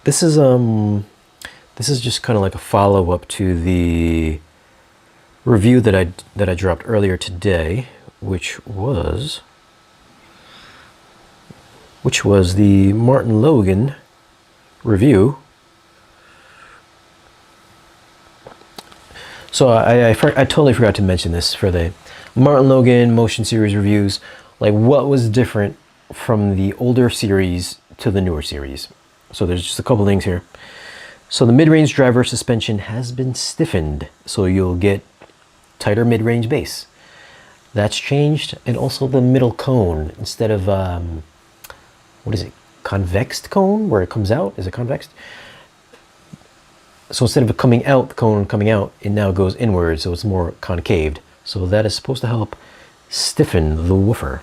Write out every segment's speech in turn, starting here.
this is just kind of like a follow-up to the review that I dropped earlier today, which was the MartinLogan review. So I totally forgot to mention this for the MartinLogan Motion Series reviews, like what was different from the older series to the newer series. So there's just a couple things here. So the mid-range driver suspension has been stiffened, so you'll get tighter mid-range bass. That's changed, and also the middle cone, instead of what is it, convexed cone, where it comes out, is it convexed? So instead of it coming out, the cone coming out, it now goes inward, so it's more concaved. So that is supposed to help stiffen the woofer.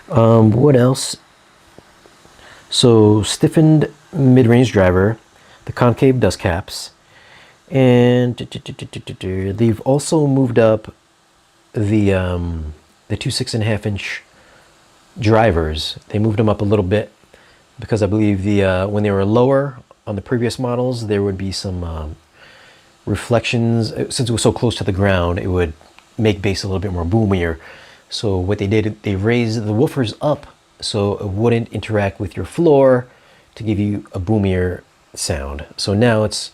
What else? So stiffened mid-range driver, the concave dust caps, and they've also moved up the 2 6.5-inch drivers. They moved them up a little bit because I believe when they were lower on the previous models, there would be some reflections. Since it was so close to the ground, it would make bass a little bit more boomier. So what they did, they raised the woofers up so it wouldn't interact with your floor to give you a boomier sound. So now it's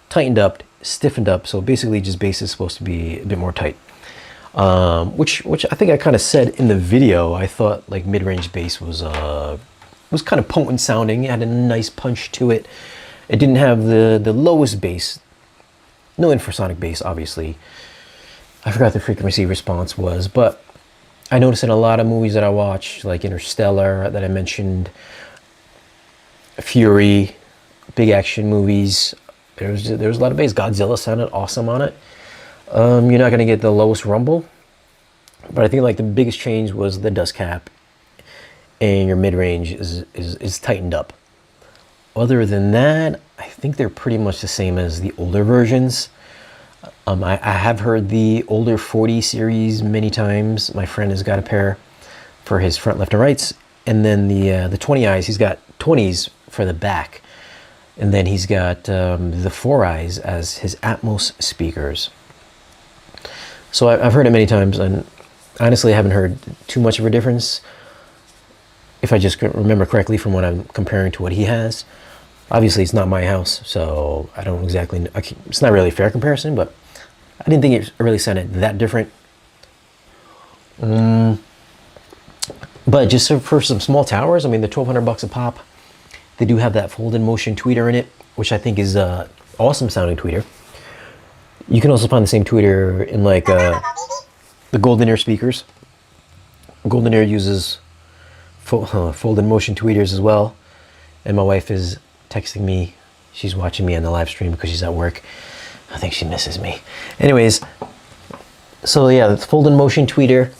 tightened up, stiffened up. So basically just bass is supposed to be a bit more tight. Which I think I kind of said in the video. I thought like mid-range bass was kind of potent sounding. It had a nice punch to it. It didn't have the lowest bass. No infrasonic bass, obviously. I forgot the frequency response was, but I noticed in a lot of movies that I watched, like Interstellar that I mentioned, Fury, big action movies, there was a lot of bass. Godzilla sounded awesome on it. You're not gonna get the lowest rumble, but I think like the biggest change was the dust cap, and your mid-range is tightened up. Other than that, I think they're pretty much the same as the older versions. I have heard the older 40 series many times. My friend has got a pair for his front, left, and rights, and then the 20 eyes. He's got 20s for the back, and then he's got the 4 eyes as his Atmos speakers. So I've heard it many times, and honestly, I haven't heard too much of a difference, if I just remember correctly from what I'm comparing to what he has. Obviously, it's not my house, so I don't exactly, it's not really a fair comparison, but I didn't think it really sounded that different. But just for some small towers, I mean, the $1,200 a pop, they do have that fold-in motion tweeter in it, which I think is an awesome sounding tweeter. You can also find the same tweeter in like the Golden Ear speakers. Golden Ear uses fold-in motion tweeters as well. And my wife is texting me. She's watching me on the live stream because she's at work. I think she misses me. Anyways, so yeah, the fold-in motion tweeter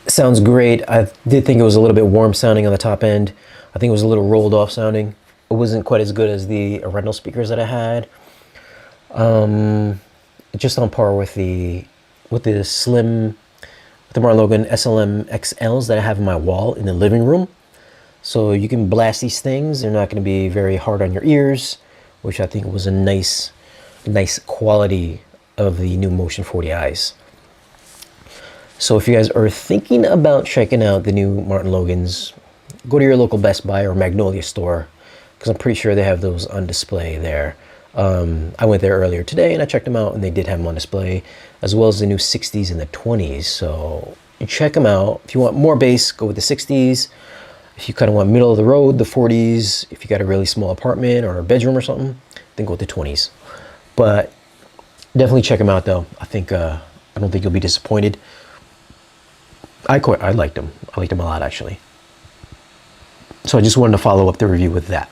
sounds great. I did think it was a little bit warm sounding on the top end. I think it was a little rolled off sounding. It wasn't quite as good as the rental speakers that I had. Just on par with the MartinLogan SLM XLs that I have in my wall in the living room. So you can blast these things. They're not going to be very hard on your ears, which I think was a nice quality of the new Motion 40Is. So if you guys are thinking about checking out the new MartinLogans, go to your local Best Buy or Magnolia store, because I'm pretty sure they have those on display there. I went there earlier today and I checked them out, and they did have them on display, as well as the new 60s and the 20s. So you check them out. If you want more bass, go with the 60s. If you kind of want middle of the road, the 40s. If you got a really small apartment or a bedroom or something, then go with the 20s. But definitely check them out, though. I don't think you'll be disappointed. I liked them. I liked them a lot, actually. So I just wanted to follow up the review with that.